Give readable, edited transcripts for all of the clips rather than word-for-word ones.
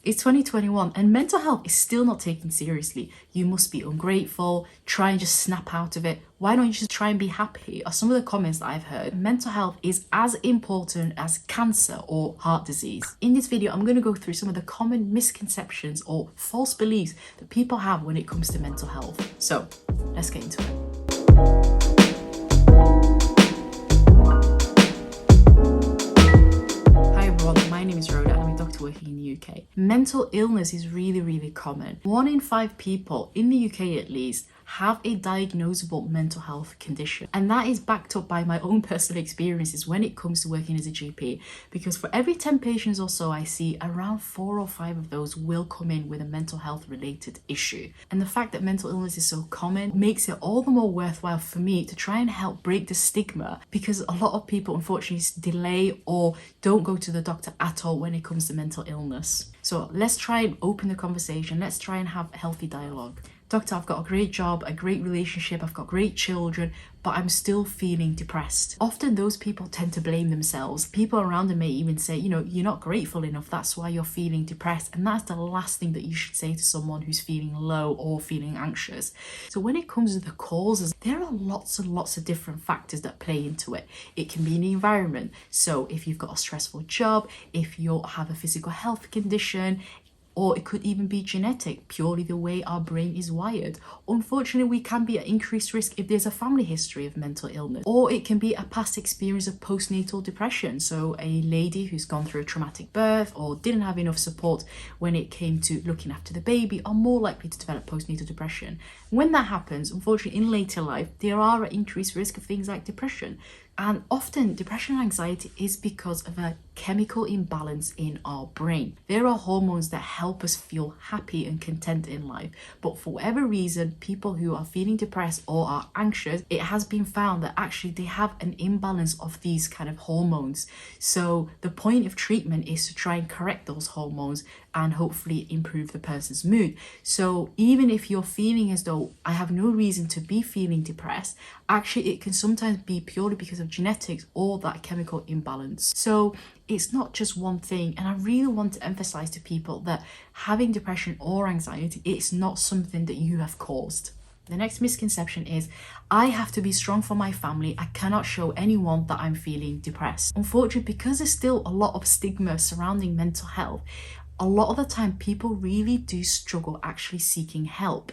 It's 2021 and mental health is still not taken seriously. You must be ungrateful, try and just snap out of it. Why don't you just try and be happy? Are some of the comments that I've heard. Mental health is as important as cancer or heart disease. In this video, I'm going to go through some of the common misconceptions or false beliefs that people have when it comes to mental health. So let's get into it. My name is Roda and I'm a doctor working in the UK. Mental illness is really common. 1 in 5 people, in the UK at least, have a diagnosable mental health condition. And that is backed up by my own personal experiences when it comes to working as a GP. Because for every 10 patients or so I see, around 4 or 5 of those will come in with a mental health related issue. And the fact that mental illness is so common makes it all the more worthwhile for me to try and help break the stigma, because a lot of people unfortunately delay or don't go to the doctor at all when it comes to mental illness. So let's try and open the conversation. Let's try and have a healthy dialogue. Doctor, I've got a great job, a great relationship, I've got great children, but I'm still feeling depressed. Often those people tend to blame themselves. People around them may even say, you're not grateful enough, that's why you're feeling depressed. And that's the last thing that you should say to someone who's feeling low or feeling anxious. So when it comes to the causes, there are lots and lots of different factors that play into it. It can be an environment. So if you've got a stressful job, if you have a physical health condition, or it could even be genetic, purely the way our brain is wired. Unfortunately, we can be at increased risk if there's a family history of mental illness, or it can be a past experience of postnatal depression. So a lady who's gone through a traumatic birth or didn't have enough support when it came to looking after the baby are more likely to develop postnatal depression. When that happens, unfortunately, in later life, there are at increased risk of things like depression. And often depression and anxiety is because of a chemical imbalance in our brain. There are hormones that help us feel happy and content in life. But for whatever reason, people who are feeling depressed or are anxious, it has been found that actually they have an imbalance of these kind of hormones. So the point of treatment is to try and correct those hormones and hopefully improve the person's mood. So even if you're feeling as though I have no reason to be feeling depressed, actually it can sometimes be purely because of genetics or that chemical imbalance. So it's not just one thing. And I really want to emphasize to people that having depression or anxiety, it's not something that you have caused. The next misconception is, I have to be strong for my family. I cannot show anyone that I'm feeling depressed. Unfortunately, because there's still a lot of stigma surrounding mental health, a lot of the time people really do struggle actually seeking help.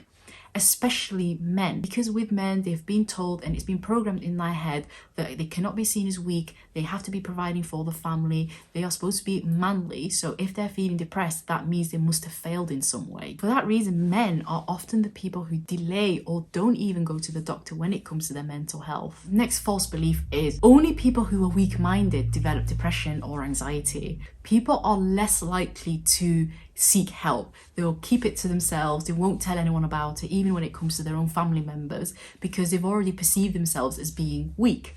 Especially men, because with men they've been told and it's been programmed in their head that they cannot be seen as weak, they have to be providing for the family, they are supposed to be manly, so if they're feeling depressed that means they must have failed in some way. For that reason, men are often the people who delay or don't even go to the doctor when it comes to their mental health. Next false belief is only people who are weak-minded develop depression or anxiety. People are less likely to seek help. They'll keep it to themselves. They won't tell anyone about it, even when it comes to their own family members, because they've already perceived themselves as being weak.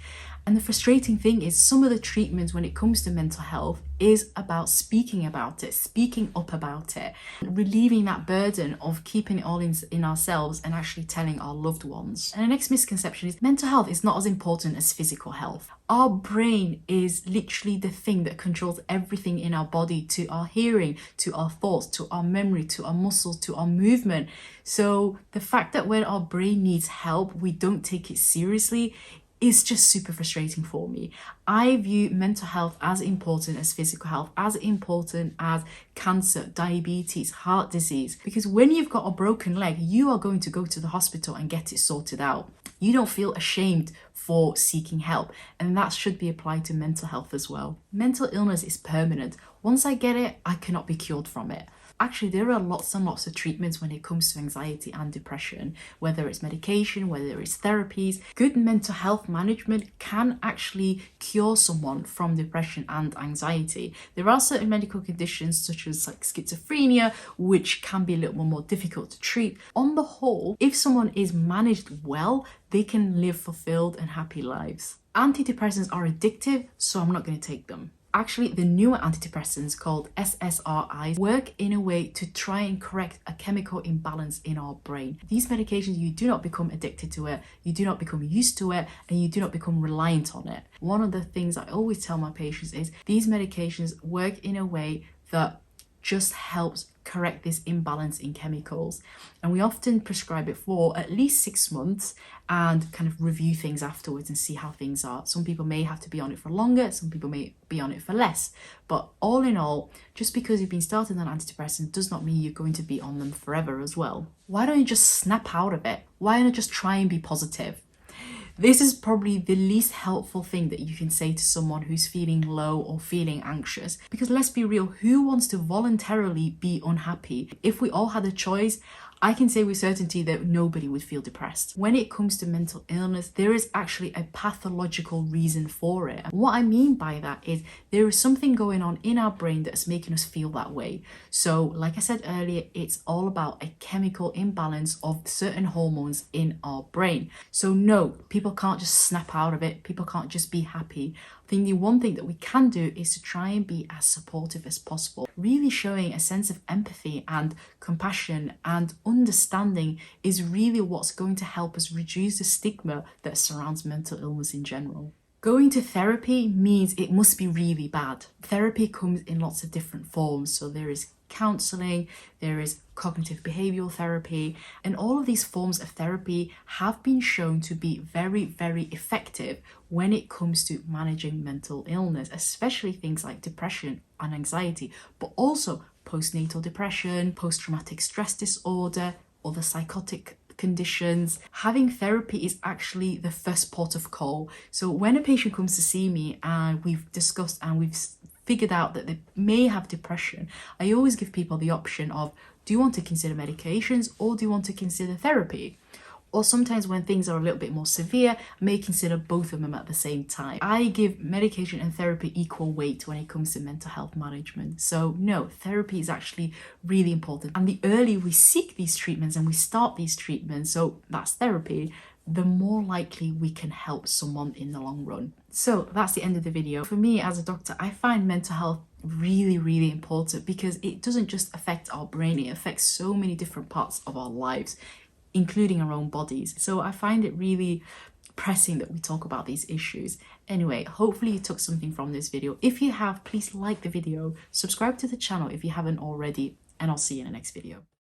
And the frustrating thing is some of the treatments when it comes to mental health is about speaking about it, speaking up about it, relieving that burden of keeping it all in ourselves and actually telling our loved ones. And the next misconception is mental health is not as important as physical health. Our brain is literally the thing that controls everything in our body, to our hearing, to our thoughts, to our memory, to our muscles, to our movement. So the fact that when our brain needs help, we don't take it seriously is just super frustrating for me. I view mental health as important as physical health, as important as cancer, diabetes, heart disease, because when you've got a broken leg, you are going to go to the hospital and get it sorted out. You don't feel ashamed for seeking help, and that should be applied to mental health as well. Mental illness is permanent. Once I get it, I cannot be cured from it. Actually, there are lots and lots of treatments when it comes to anxiety and depression, whether it's medication, whether it's therapies. Good mental health management can actually cure someone from depression and anxiety. There are certain medical conditions such as like schizophrenia, which can be a little more difficult to treat. On the whole, if someone is managed well, they can live fulfilled and happy lives. Antidepressants are addictive, so I'm not going to take them. Actually, the newer antidepressants called SSRIs work in a way to try and correct a chemical imbalance in our brain. These medications, you do not become addicted to it, you do not become used to it, and you do not become reliant on it. One of the things I always tell my patients is these medications work in a way that just helps correct this imbalance in chemicals. And we often prescribe it for at least 6 months and kind of review things afterwards and see how things are. Some people may have to be on it for longer, some people may be on it for less. But all in all, just because you've been started on antidepressants does not mean you're going to be on them forever as well. Why don't you just snap out of it? Why not just try and be positive? This is probably the least helpful thing that you can say to someone who's feeling low or feeling anxious. Because let's be real, who wants to voluntarily be unhappy? If we all had a choice, I can say with certainty that nobody would feel depressed. When it comes to mental illness, there is actually a pathological reason for it. And what I mean by that is there is something going on in our brain that's making us feel that way. So like I said earlier, it's all about a chemical imbalance of certain hormones in our brain. So no, people can't just snap out of it. People can't just be happy. I think the one thing that we can do is to try and be as supportive as possible, really showing a sense of empathy and compassion and understanding is really what's going to help us reduce the stigma that surrounds mental illness in general. Going to therapy means it must be really bad. Therapy comes in lots of different forms. So there is counseling, there is cognitive behavioral therapy, and all of these forms of therapy have been shown to be very, very effective when it comes to managing mental illness, especially things like depression and anxiety, but also postnatal depression, post-traumatic stress disorder, other psychotic conditions. Having therapy is actually the first port of call. So when a patient comes to see me and we've discussed and we've figured out that they may have depression, I always give people the option of, do you want to consider medications or do you want to consider therapy? Or sometimes when things are a little bit more severe, I may consider both of them at the same time. I give medication and therapy equal weight when it comes to mental health management. So no, therapy is actually really important. And the earlier we seek these treatments and we start these treatments, so that's therapy, the more likely we can help someone in the long run. So that's the end of the video. For me as a doctor, I find mental health really, really important because it doesn't just affect our brain, it affects so many different parts of our lives, including our own bodies. So I find it really pressing that we talk about these issues. Anyway, hopefully you took something from this video. If you have, please like the video, subscribe to the channel if you haven't already, and I'll see you in the next video.